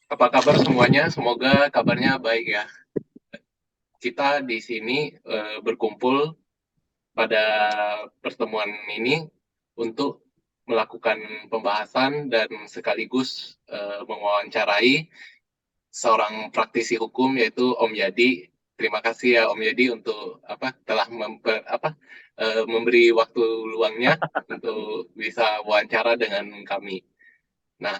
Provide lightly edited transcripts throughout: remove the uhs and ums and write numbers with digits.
Apa kabar semuanya? Semoga kabarnya baik ya. Kita di sini berkumpul pada pertemuan ini untuk melakukan pembahasan dan sekaligus mewawancarai seorang praktisi hukum yaitu Om Yadi. Terima kasih ya Om Yadi untuk telah memberi waktu luangnya untuk bisa wawancara dengan kami. Nah,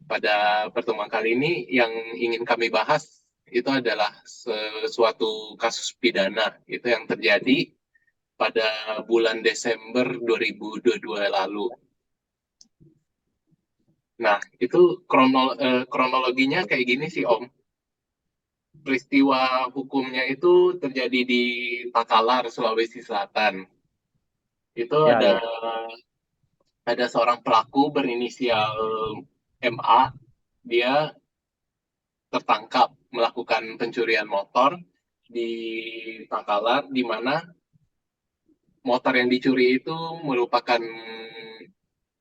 pada pertemuan kali ini yang ingin kami bahas itu adalah sesuatu kasus pidana itu yang terjadi pada bulan Desember 2022 lalu. Nah, itu kronologinya kayak gini sih Om. Peristiwa hukumnya itu terjadi di Takalar, Sulawesi Selatan. Itu Ya, ada ya. ada seorang pelaku berinisial MA. Dia tertangkap melakukan pencurian motor di Takalar, di mana motor yang dicuri itu merupakan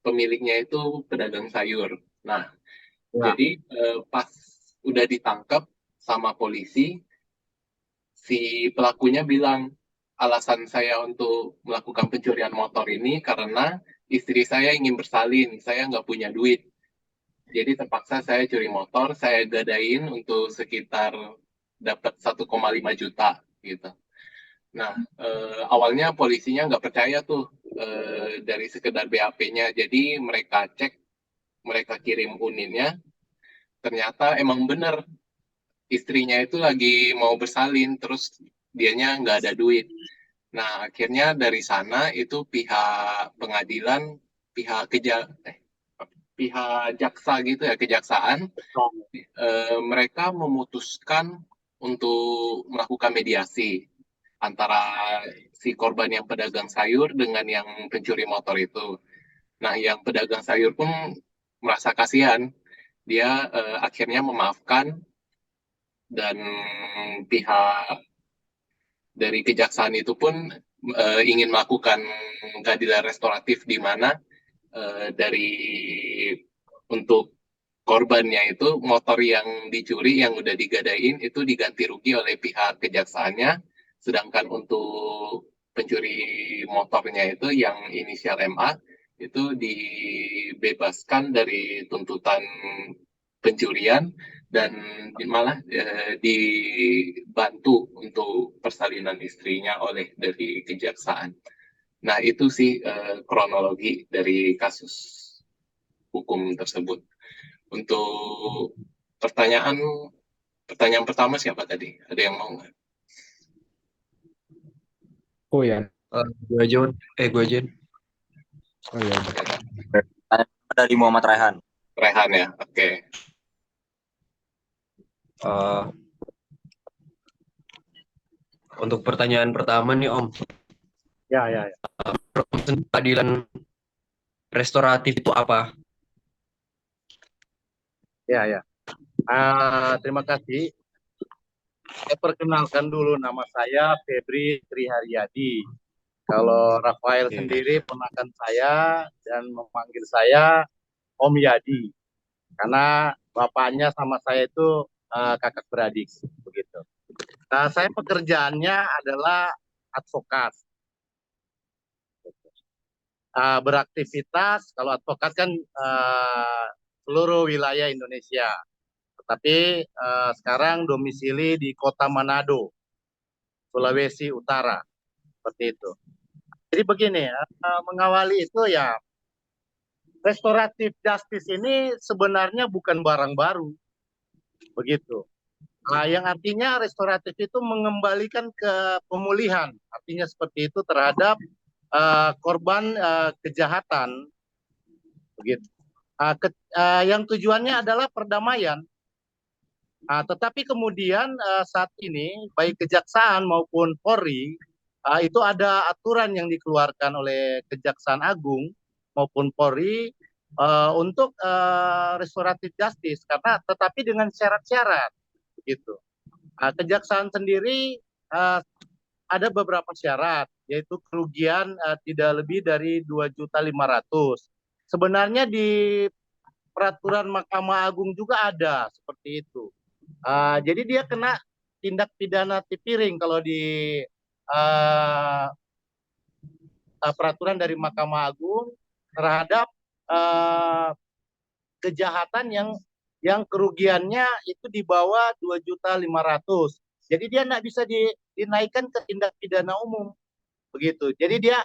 pemiliknya itu pedagang sayur. Nah, Ya. jadi pas udah ditangkap sama polisi, si pelakunya bilang, alasan saya untuk melakukan pencurian motor ini karena istri saya ingin bersalin, saya nggak punya duit. Jadi terpaksa saya curi motor, saya gadain untuk sekitar dapat 1,5 juta gitu. Nah, awalnya polisinya nggak percaya tuh dari sekedar BAP-nya. Jadi mereka cek, mereka kirim uninnya, ternyata emang bener istrinya itu lagi mau bersalin, terus dianya nggak ada duit. Nah, akhirnya dari sana itu pihak pengadilan, pihak pihak jaksa gitu ya, kejaksaan, mereka memutuskan untuk melakukan mediasi antara si korban yang pedagang sayur dengan yang pencuri motor itu. Nah, yang pedagang sayur pun merasa kasihan. Dia akhirnya memaafkan dan pihak dari kejaksaan itu pun ingin melakukan keadilan restoratif di mana dari untuk korbannya itu motor yang dicuri yang udah digadain itu diganti rugi oleh pihak kejaksaannya, sedangkan untuk pencuri motornya itu yang inisial MA itu dibebaskan dari tuntutan pencurian dan malah dibantu untuk persalinan istrinya oleh dari kejaksaan. Nah, itu sih kronologi dari kasus hukum tersebut. Untuk pertanyaan pertanyaan pertama siapa tadi? Ada yang mau nggak? Oh ya. Gue Jun, gue Jun. Oh ya. Dari Muhammad Raihan. Rehan ya, oke. Eh, untuk pertanyaan pertama nih Om, Ya, ya, ya. keadilan restoratif itu apa? Ya, ya. Terima kasih. Saya perkenalkan dulu, nama saya Febri Triharyadi. Kalau Rafael Oke. sendiri ponakan saya dan memanggil saya Om Yadi karena bapaknya sama saya itu kakak beradik begitu. Nah, saya pekerjaannya adalah advokat. Beraktivitas kalau advokat kan seluruh wilayah Indonesia. Tetapi sekarang domisili di Kota Manado, Sulawesi Utara, seperti itu. Jadi begini, mengawali itu ya, restoratif justice ini sebenarnya bukan barang baru, begitu. Yang artinya restoratif itu mengembalikan ke pemulihan, artinya seperti itu terhadap korban kejahatan, begitu. Yang tujuannya adalah perdamaian. Tetapi kemudian saat ini baik kejaksaan maupun Polri itu ada aturan yang dikeluarkan oleh Kejaksaan Agung maupun Polri untuk restoratif justice karena tetapi dengan syarat-syarat gitu. Kejaksaan sendiri uh, ada beberapa syarat yaitu kerugian tidak lebih dari 2.500.000. Sebenarnya di peraturan Mahkamah Agung juga ada seperti itu. Jadi dia kena tindak pidana tipiring kalau di uh, peraturan dari Mahkamah Agung terhadap uh, kejahatan yang kerugiannya itu di bawah 2.500.000. Jadi dia tidak bisa dinaikkan ke tindak pidana umum begitu. Jadi dia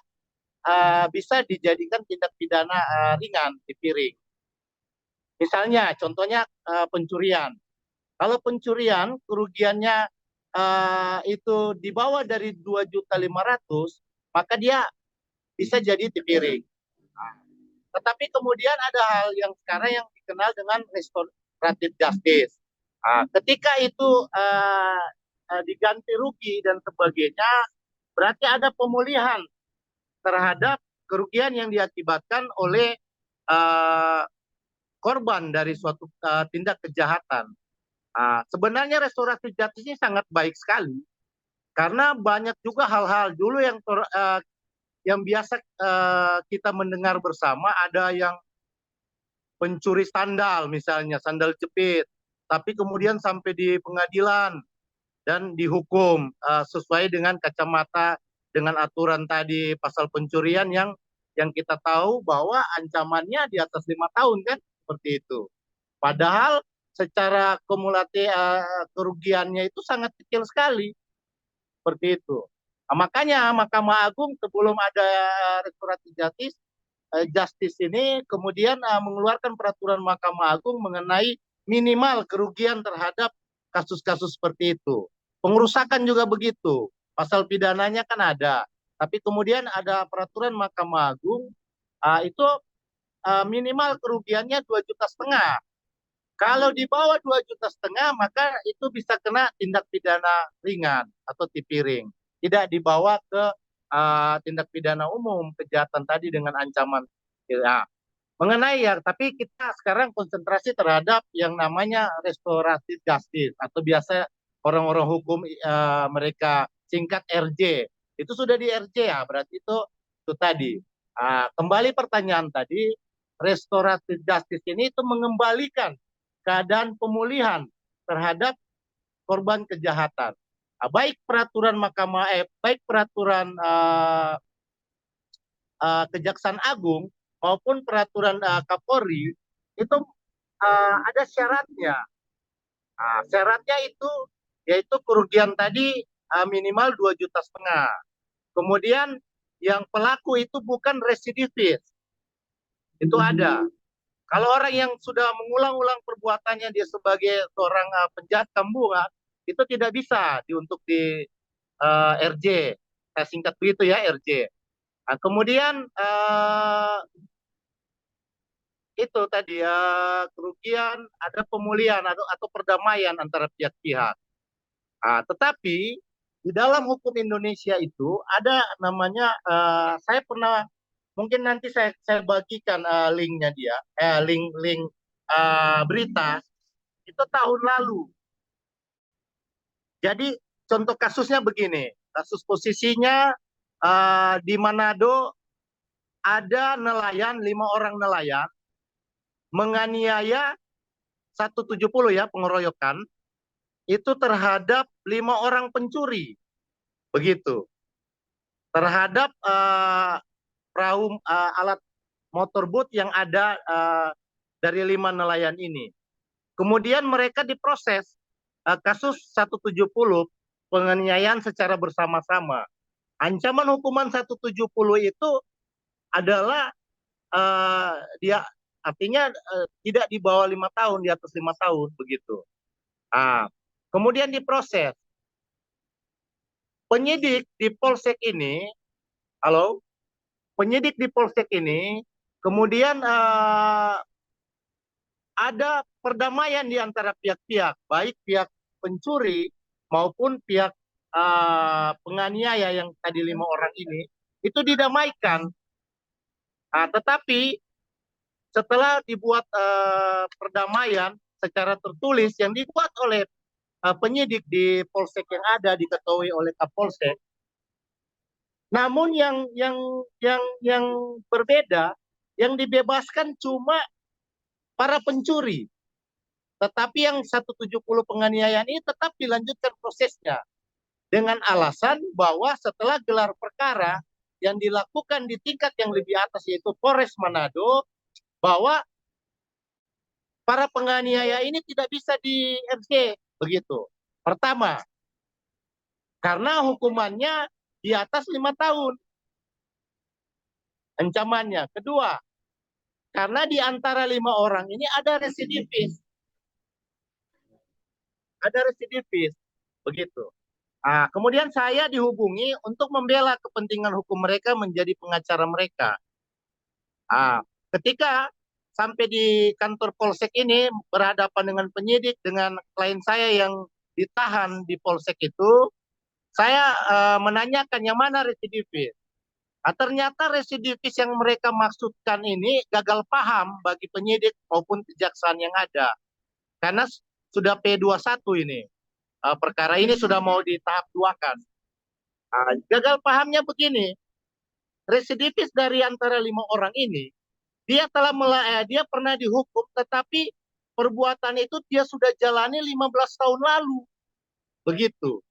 bisa dijadikan tindak pidana ringan, tipiring. Misalnya, contohnya pencurian. Kalau pencurian kerugiannya itu di bawah dari 2.500.000, maka dia bisa jadi tipiring. Tetapi kemudian ada hal yang sekarang yang dikenal dengan restoratif justice. Ketika itu diganti rugi dan sebagainya, berarti ada pemulihan terhadap kerugian yang diakibatkan oleh korban dari suatu tindak kejahatan. Sebenarnya restoratif justice ini sangat baik sekali karena banyak juga hal-hal dulu yang biasa kita mendengar bersama, ada yang pencuri sandal misalnya, sandal jepit, tapi kemudian sampai di pengadilan dan dihukum sesuai dengan kacamata dengan aturan tadi pasal pencurian yang kita tahu bahwa ancamannya di atas 5 tahun kan, seperti itu. Padahal secara kumulatif kerugiannya itu sangat kecil sekali, seperti itu. Makanya Mahkamah Agung sebelum ada restoratif justice ini kemudian mengeluarkan peraturan Mahkamah Agung mengenai minimal kerugian terhadap kasus-kasus seperti itu. Pengerusakan juga begitu, pasal pidananya kan ada, tapi kemudian ada peraturan Mahkamah Agung itu minimal kerugiannya 2,5 juta. Kalau di bawah 2,5 juta, maka itu bisa kena tindak pidana ringan atau tipiring. Tidak dibawa ke tindak pidana umum, kejahatan tadi dengan ancaman. Ya. Mengenai tapi kita sekarang konsentrasi terhadap yang namanya restoratif justice atau biasa orang-orang hukum mereka singkat RJ. Itu sudah di RJ ya, berarti itu tadi. Kembali pertanyaan tadi, restoratif justice ini itu mengembalikan keadaan pemulihan terhadap korban kejahatan. Baik peraturan Mahkamah, baik peraturan Kejaksaan Agung maupun peraturan Kapolri itu ada syaratnya. Syaratnya itu yaitu kerugian tadi minimal 2,5 juta. Kemudian yang pelaku itu bukan residivis. Itu ada. Kalau orang yang sudah mengulang-ulang perbuatannya dia sebagai seorang penjahat kampungan, itu tidak bisa untuk di RJ. Saya singkat begitu ya, RJ. Kemudian itu tadi kerugian, ada pemulihan atau perdamaian antara pihak-pihak. Tetapi di dalam hukum Indonesia itu ada namanya, saya pernah, mungkin nanti saya bagikan linknya dia, link berita itu tahun lalu. Jadi contoh kasusnya begini, kasus posisinya di Manado ada nelayan, 5 orang nelayan menganiaya 170 ya, pengeroyokan itu terhadap 5 orang pencuri, begitu, terhadap perahu alat motorboat yang ada dari 5 nelayan ini. Kemudian mereka diproses kasus 170 penganiayaan secara bersama-sama. Ancaman hukuman 170 itu adalah dia artinya tidak di bawah 5 tahun, di atas 5 tahun begitu. Kemudian diproses. Penyidik di Polsek ini, penyidik di Polsek ini kemudian ada perdamaian di antara pihak-pihak, baik pihak pencuri maupun pihak penganiaya yang tadi 5 orang ini, itu didamaikan. Tetapi setelah dibuat perdamaian secara tertulis yang dibuat oleh penyidik di Polsek yang ada, diketahui oleh Kapolsek. Namun yang berbeda, yang dibebaskan cuma para pencuri. Tetapi yang 170 penganiayaan ini tetap dilanjutkan prosesnya dengan alasan bahwa setelah gelar perkara yang dilakukan di tingkat yang lebih atas yaitu Polres Manado, bahwa para penganiaya ini tidak bisa di RC begitu. Pertama, karena hukumannya di atas 5 tahun ancamannya. Kedua, karena di antara 5 orang ini ada residivis. Ada residivis, begitu. Kemudian saya dihubungi untuk membela kepentingan hukum mereka menjadi pengacara mereka. Ketika sampai di kantor Polsek ini berhadapan dengan penyidik, dengan klien saya yang ditahan di Polsek itu, saya menanyakan yang mana residivis. Ternyata residivis yang mereka maksudkan ini gagal paham bagi penyidik maupun kejaksaan yang ada. Karena sudah P21 ini. Perkara ini sudah mau di tahap 2 kan. Gagal pahamnya begini. Residivis dari antara 5 orang ini, dia pernah dihukum, tetapi perbuatan itu dia sudah jalani 15 tahun lalu. Begitu.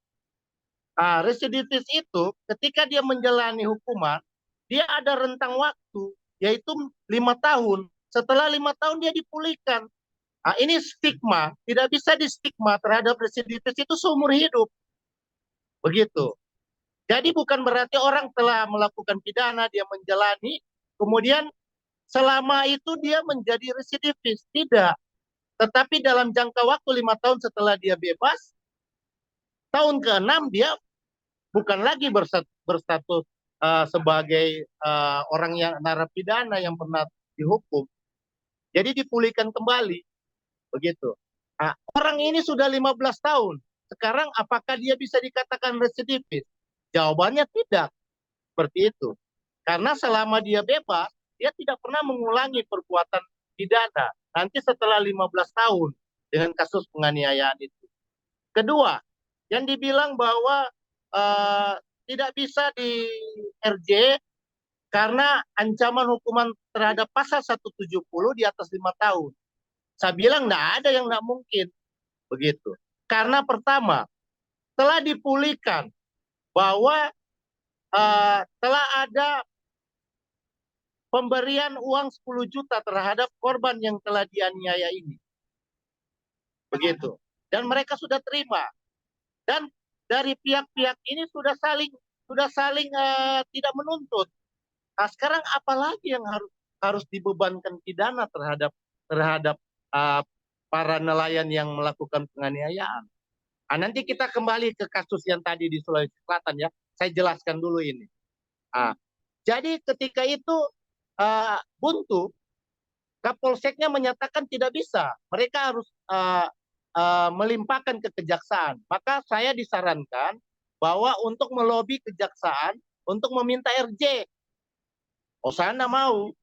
Residivis itu ketika dia menjalani hukuman, dia ada rentang waktu, yaitu 5 tahun. Setelah 5 tahun dia dipulihkan. Ini stigma, tidak bisa distigma terhadap residivis itu seumur hidup. Begitu. Jadi bukan berarti orang telah melakukan pidana, dia menjalani, kemudian selama itu dia menjadi residivis. Tidak. Tetapi dalam jangka waktu 5 tahun setelah dia bebas, tahun ke-6 dia bukan lagi berstatus sebagai orang yang narapidana yang pernah dihukum. Jadi dipulihkan kembali. Begitu. Orang ini sudah 15 tahun. Sekarang apakah dia bisa dikatakan residivis? Jawabannya tidak. Seperti itu. Karena selama dia bebas, dia tidak pernah mengulangi perbuatan pidana. Nanti setelah 15 tahun dengan kasus penganiayaan itu. Kedua, yang dibilang bahwa tidak bisa di RJ karena ancaman hukuman terhadap pasal 170 di atas 5 tahun. Saya bilang tidak ada yang tidak mungkin. Begitu. Karena pertama, telah dipulihkan bahwa telah ada pemberian uang 10 juta terhadap korban yang telah dianiaya ini. Begitu. Dan mereka sudah terima. Dan dari pihak-pihak ini sudah saling tidak menuntut. Sekarang apalagi yang harus dibebankan pidana terhadap para nelayan yang melakukan penganiayaan. Nanti kita kembali ke kasus yang tadi di Sulawesi Selatan ya. Saya jelaskan dulu ini. Jadi ketika itu buntu, Kapolseknya menyatakan tidak bisa. Mereka harus melimpahkan ke kejaksaan. Maka saya disarankan bahwa untuk melobi kejaksaan untuk meminta RJ. Saya tidak mau.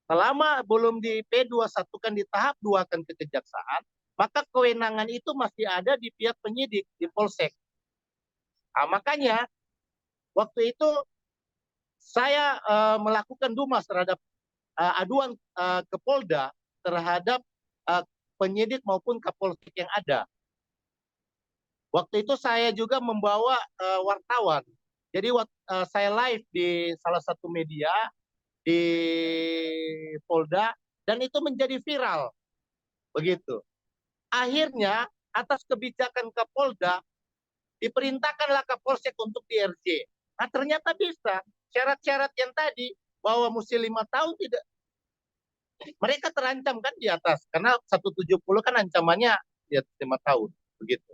Selama belum di P21 kan di tahap 2 kan ke kejaksaan, maka kewenangan itu masih ada di pihak penyidik di Polsek. Makanya waktu itu saya melakukan dumas terhadap aduan ke Polda terhadap penyidik maupun Kapolsek yang ada. Waktu itu saya juga membawa wartawan. Jadi saya live di salah satu media di Polda dan itu menjadi viral. Begitu. Akhirnya atas kebijakan Kapolda diperintahkanlah Kapolsek untuk di RJ. Ternyata bisa. Syarat-syarat yang tadi bahwa mesti 5 tahun tidak. Mereka terancam kan di atas karena 170 kan ancamannya di atas 5 tahun. Begitu.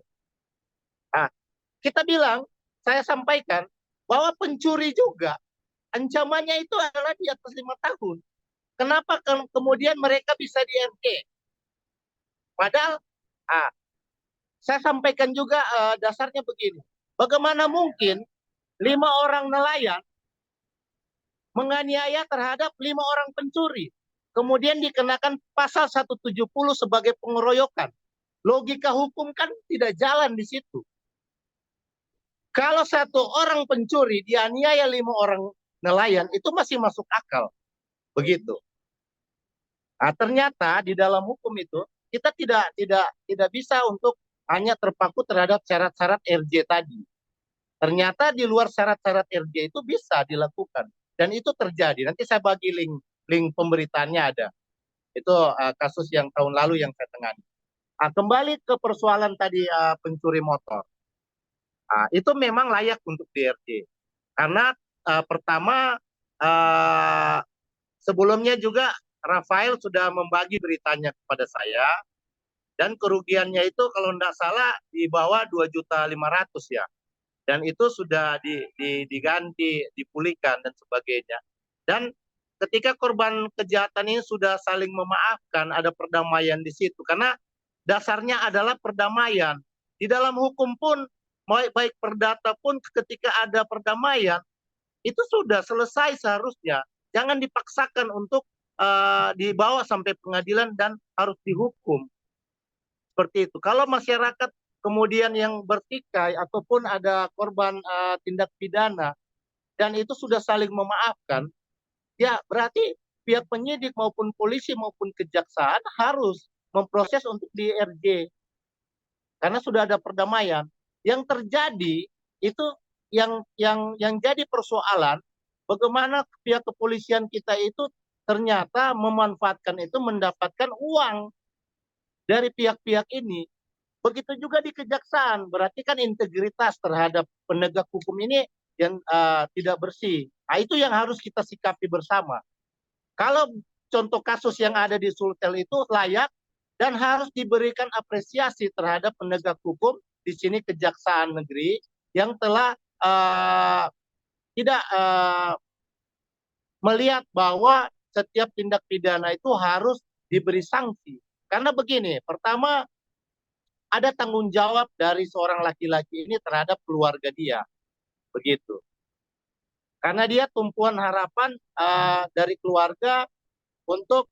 Kita bilang, saya sampaikan bahwa pencuri juga ancamannya itu adalah di atas 5 tahun. Kenapa kemudian mereka bisa di RJ? Padahal saya sampaikan juga dasarnya begini. Bagaimana mungkin 5 orang nelayan menganiaya terhadap 5 orang pencuri. Kemudian dikenakan pasal 170 sebagai pengeroyokan. Logika hukum kan tidak jalan di situ. Kalau 1 orang pencuri dianiaya 5 orang nelayan, itu masih masuk akal. Begitu. Nah, ternyata di dalam hukum itu kita tidak bisa untuk hanya terpaku terhadap syarat-syarat RJ tadi. Ternyata di luar syarat-syarat RJ itu bisa dilakukan dan itu terjadi. Nanti saya bagi link pemberitaannya ada. Itu kasus yang tahun lalu yang saya tangani. Kembali ke persoalan tadi pencuri motor. Itu memang layak untuk DRJ. Karena pertama sebelumnya juga Rafael sudah membagi beritanya kepada saya dan kerugiannya itu kalau tidak salah di bawah 2.500.000 ya. Dan itu sudah diganti, dipulihkan dan sebagainya. Dan ketika korban kejahatan ini sudah saling memaafkan, ada perdamaian di situ. Karena dasarnya adalah perdamaian. Di dalam hukum pun, baik perdata pun ketika ada perdamaian, itu sudah selesai seharusnya. Jangan dipaksakan untuk dibawa sampai pengadilan dan harus dihukum. Seperti itu. Kalau masyarakat kemudian yang bertikai ataupun ada korban tindak pidana dan itu sudah saling memaafkan, ya berarti pihak penyidik maupun polisi maupun kejaksaan harus memproses untuk di RJ karena sudah ada perdamaian. Yang terjadi itu yang jadi persoalan bagaimana pihak kepolisian kita itu ternyata memanfaatkan itu mendapatkan uang dari pihak-pihak ini. Begitu juga di kejaksaan, berarti kan integritas terhadap penegak hukum ini yang tidak bersih. Nah, itu yang harus kita sikapi bersama. Kalau contoh kasus yang ada di Sulsel itu layak dan harus diberikan apresiasi terhadap penegak hukum, di sini Kejaksaan Negeri yang telah tidak melihat bahwa setiap tindak pidana itu harus diberi sanksi. Karena begini, pertama ada tanggung jawab dari seorang laki-laki ini terhadap keluarga dia, begitu. Karena dia tumpuan harapan dari keluarga untuk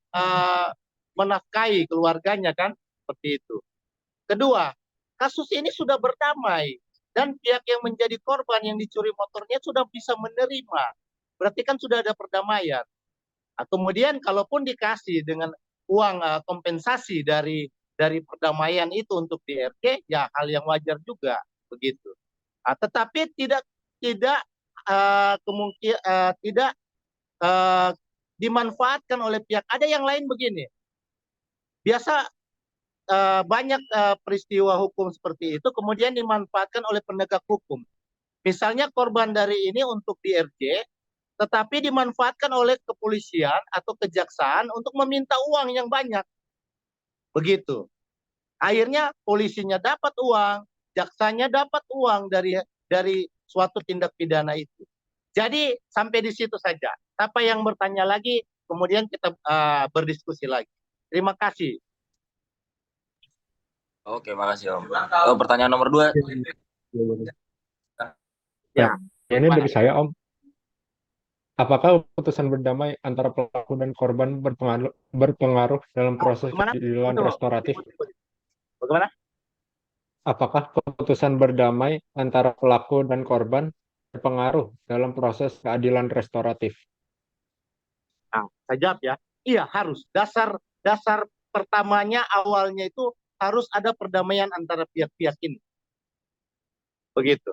menafkahi keluarganya kan, seperti itu. Kedua, kasus ini sudah berdamai dan pihak yang menjadi korban yang dicuri motornya sudah bisa menerima. Berarti kan sudah ada perdamaian. Kemudian kalaupun dikasih dengan uang kompensasi dari perdamaian itu untuk DRT, ya hal yang wajar juga begitu. Tetapi tidak dimanfaatkan oleh pihak. Ada yang lain begini. Biasa banyak peristiwa hukum seperti itu kemudian dimanfaatkan oleh penegak hukum. Misalnya korban dari ini untuk DRJ, tetapi dimanfaatkan oleh kepolisian atau kejaksaan untuk meminta uang yang banyak. Begitu. Akhirnya polisinya dapat uang, jaksanya dapat uang dari suatu tindak pidana itu. Jadi sampai di situ saja. Siapa yang bertanya lagi, kemudian kita berdiskusi lagi. Terima kasih. Oke, makasih Om. Pertanyaan nomor 2. Ya. Ini dari saya, Om. Apakah putusan berdamai antara pelaku dan korban berpengaruh dalam proses keadilan restoratif? Bagaimana? Apakah keputusan berdamai antara pelaku dan korban berpengaruh dalam proses keadilan restoratif? Saya jawab ya. Iya, harus. Dasar pertamanya awalnya itu harus ada perdamaian antara pihak-pihak ini. Begitu.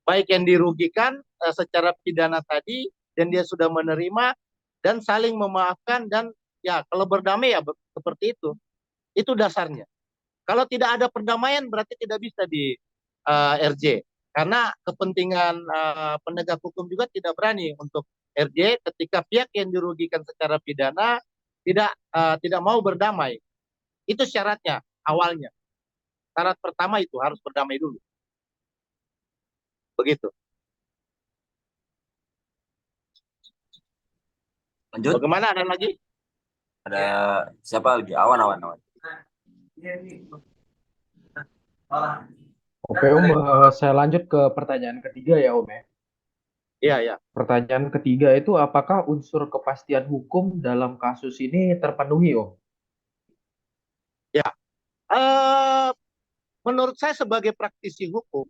Baik yang dirugikan secara pidana tadi dan dia sudah menerima dan saling memaafkan dan ya kalau berdamai ya seperti itu. Itu dasarnya. Kalau tidak ada perdamaian berarti tidak bisa di RJ. Karena kepentingan penegak hukum juga tidak berani untuk RJ ketika pihak yang dirugikan secara pidana tidak mau berdamai. Itu syaratnya awalnya. Syarat pertama itu harus berdamai dulu. Begitu. Lanjut. Bagaimana, ada lagi? Ada siapa lagi? Awan. Oke, Om. Saya lanjut ke pertanyaan ketiga ya, Om. Iya. Pertanyaan ketiga itu apakah unsur kepastian hukum dalam kasus ini terpenuhi, Om? Ya. Menurut saya sebagai praktisi hukum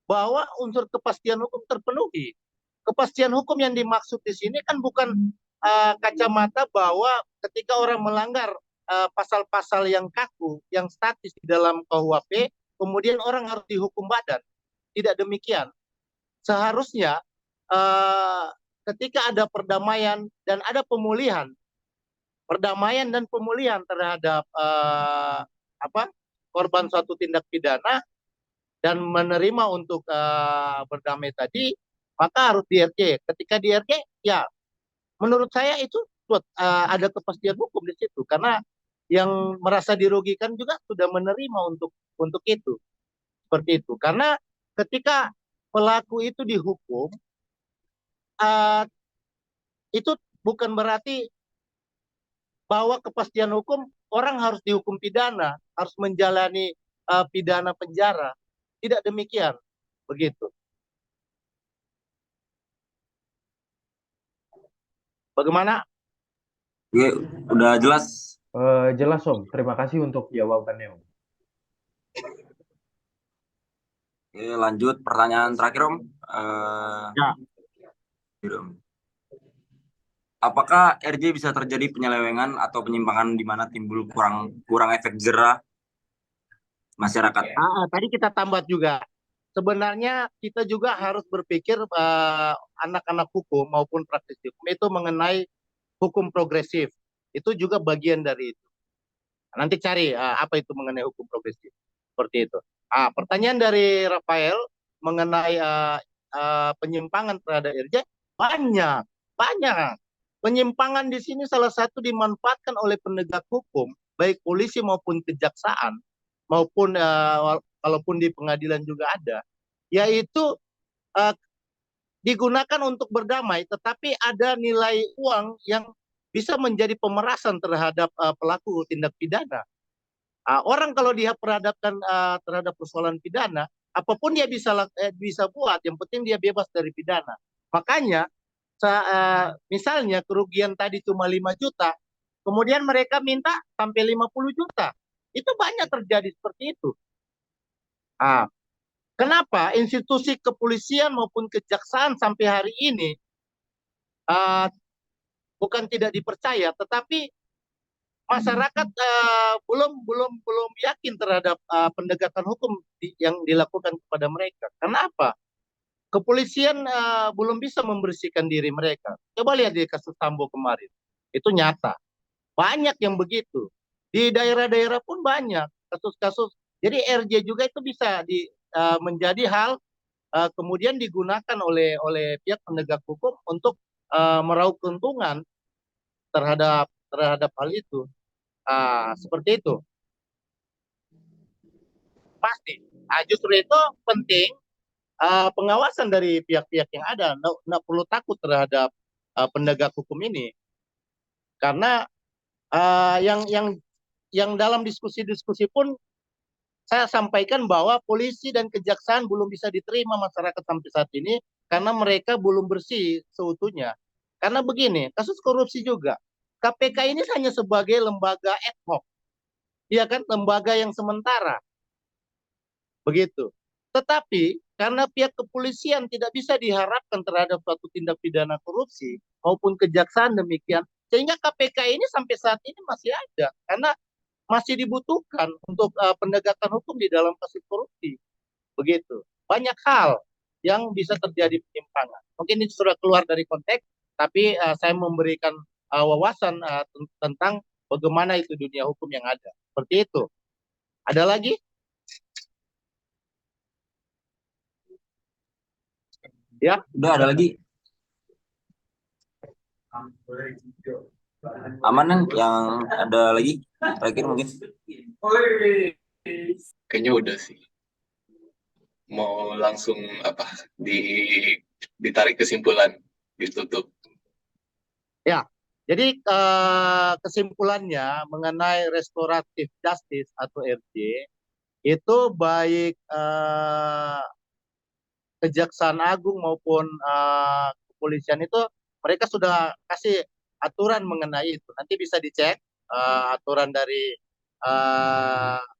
bahwa unsur kepastian hukum terpenuhi. Kepastian hukum yang dimaksud di sini kan bukan kacamata bahwa ketika orang melanggar pasal-pasal yang kaku, yang statis di dalam KUHP, kemudian orang harus dihukum badan. Tidak demikian. Seharusnya ketika ada perdamaian dan ada pemulihan, perdamaian dan pemulihan terhadap korban suatu tindak pidana dan menerima untuk berdamai tadi, maka harus di RJ. Ketika di RJ, ya menurut saya itu ada kepastian hukum di situ, karena yang merasa dirugikan juga sudah menerima untuk itu, seperti itu. Karena ketika pelaku itu dihukum, itu bukan berarti bahwa kepastian hukum orang harus dihukum pidana, harus menjalani pidana penjara. Tidak demikian, begitu. Bagaimana? Oke, udah jelas. Jelas Om, terima kasih untuk jawabannya Om. Oke, lanjut pertanyaan terakhir Om. Ya. Apakah RJ bisa terjadi penyelewengan atau penyimpangan di mana timbul kurang efek jerah masyarakat? Tadi kita tambah juga. Sebenarnya kita juga harus berpikir anak-anak hukum maupun praktisi hukum itu mengenai hukum progresif. Itu juga bagian dari itu. Nanti cari apa itu mengenai hukum progresif. Seperti itu. Pertanyaan dari Rafael mengenai penyimpangan terhadap RJ, banyak. Penyimpangan di sini salah satu dimanfaatkan oleh penegak hukum, baik polisi maupun kejaksaan, maupun kalaupun di pengadilan juga ada, yaitu digunakan untuk berdamai, tetapi ada nilai uang yang bisa menjadi pemerasan terhadap pelaku tindak pidana. Orang kalau dia perhadapkan terhadap persoalan pidana, apapun dia bisa buat, yang penting dia bebas dari pidana. Makanya misalnya kerugian tadi cuma 5 juta, kemudian mereka minta sampai 50 juta. Itu banyak terjadi seperti itu. Kenapa institusi kepolisian maupun kejaksaan sampai hari ini bukan tidak dipercaya, tetapi masyarakat belum yakin terhadap penegakan hukum yang dilakukan kepada mereka. Kenapa? Kepolisian belum bisa membersihkan diri mereka. Coba lihat di kasus Sambo kemarin. Itu nyata. Banyak yang begitu. Di daerah-daerah pun banyak kasus-kasus. Jadi RJ juga itu bisa menjadi hal kemudian digunakan oleh pihak penegak hukum untuk meraup keuntungan terhadap hal itu. Seperti itu. Pasti. Justru itu penting pengawasan dari pihak-pihak yang ada. Nggak perlu takut terhadap penegak hukum ini, karena yang dalam diskusi-diskusi pun saya sampaikan bahwa polisi dan kejaksaan belum bisa diterima masyarakat sampai saat ini karena mereka belum bersih seutuhnya. Karena begini, kasus korupsi juga, KPK ini hanya sebagai lembaga ad hoc, ya kan, lembaga yang sementara, begitu. Tetapi karena pihak kepolisian tidak bisa diharapkan terhadap suatu tindak pidana korupsi maupun kejaksaan demikian, sehingga KPK ini sampai saat ini masih ada karena masih dibutuhkan untuk penegakan hukum di dalam kasus korupsi. Begitu. Banyak hal yang bisa terjadi penyimpangan. Mungkin ini sudah keluar dari konteks, tapi saya memberikan wawasan tentang bagaimana itu dunia hukum yang ada. Seperti itu. Ada lagi? Ya, Udah ada lagi. Aman kan? Yang ada lagi? Terakhir mungkin. Kayaknya udah sih. Mau langsung ditarik kesimpulan, ditutup. Ya. Jadi kesimpulannya mengenai restoratif justice atau RJ itu baik Kejaksaan Agung maupun kepolisian itu mereka sudah kasih aturan mengenai itu. Nanti bisa dicek aturan dari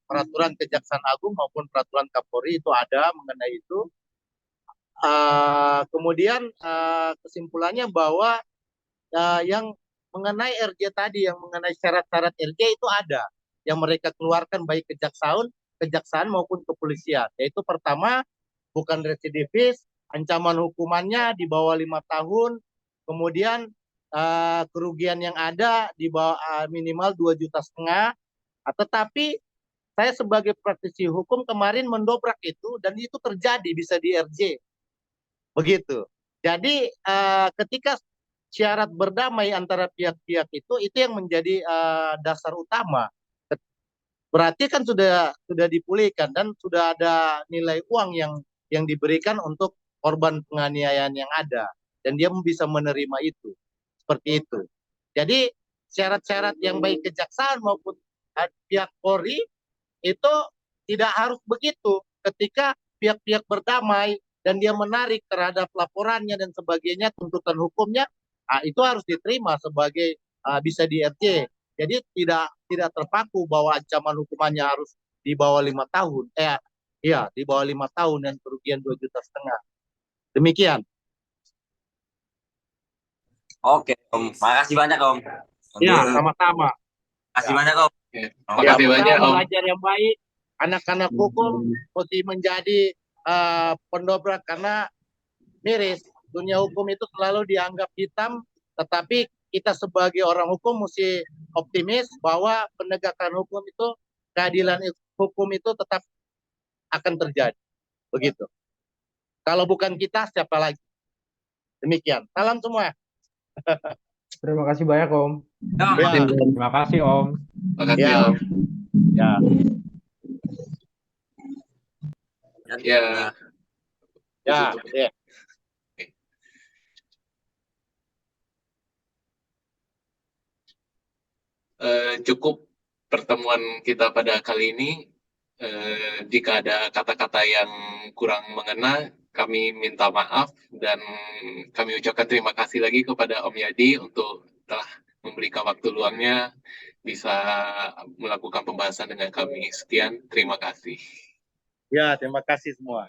peraturan Kejaksaan Agung maupun peraturan Kapolri itu ada mengenai itu. Kemudian kesimpulannya bahwa yang mengenai RJ tadi, yang mengenai syarat-syarat RJ itu ada yang mereka keluarkan baik kejaksaan maupun kepolisian. Yaitu pertama, bukan residivis, ancaman hukumannya di bawah 5 tahun, kemudian kerugian yang ada di bawah minimal 2,5 juta. Tetapi saya sebagai praktisi hukum kemarin mendobrak itu, dan itu terjadi bisa di RJ. Begitu. Jadi ketika syarat berdamai antara pihak-pihak itu yang menjadi dasar utama. Berarti kan sudah dipulihkan dan sudah ada nilai uang yang diberikan untuk korban penganiayaan yang ada, dan dia bisa menerima itu. Seperti itu. Jadi syarat-syarat yang baik kejaksaan maupun pihak Polri itu tidak harus begitu. Ketika pihak-pihak berdamai dan dia menarik terhadap laporannya dan sebagainya, tuntutan hukumnya, itu harus diterima sebagai bisa di RJ. Jadi tidak terpaku bahwa ancaman hukumannya harus di bawah 5 tahun. Iya, di bawah 5 tahun dan kerugian 2,5 juta. Demikian. Oke, Om. Makasih banyak, Om. Ya, sama-sama. Makasih banyak, Om. Makasih banyak, Om. Belajar yang baik, anak-anak hukum mesti menjadi pendobrak, karena miris. Dunia hukum itu selalu dianggap hitam, tetapi kita sebagai orang hukum mesti optimis bahwa penegakan hukum itu, keadilan hukum itu tetap akan terjadi. Begitu. Kalau bukan kita, siapa lagi? Demikian. Salam semua. Terima kasih banyak, Om. Ya. Terima kasih, Om. Makasih, Ya. Om. Ya. Ya. Ya. Ya. Cukup pertemuan kita pada kali ini. Jika ada kata-kata yang kurang mengena, kami minta maaf, dan kami ucapkan terima kasih lagi kepada Om Yadi untuk telah memberikan waktu luangnya bisa melakukan pembahasan dengan kami. Sekian, terima kasih. Ya, terima kasih semua.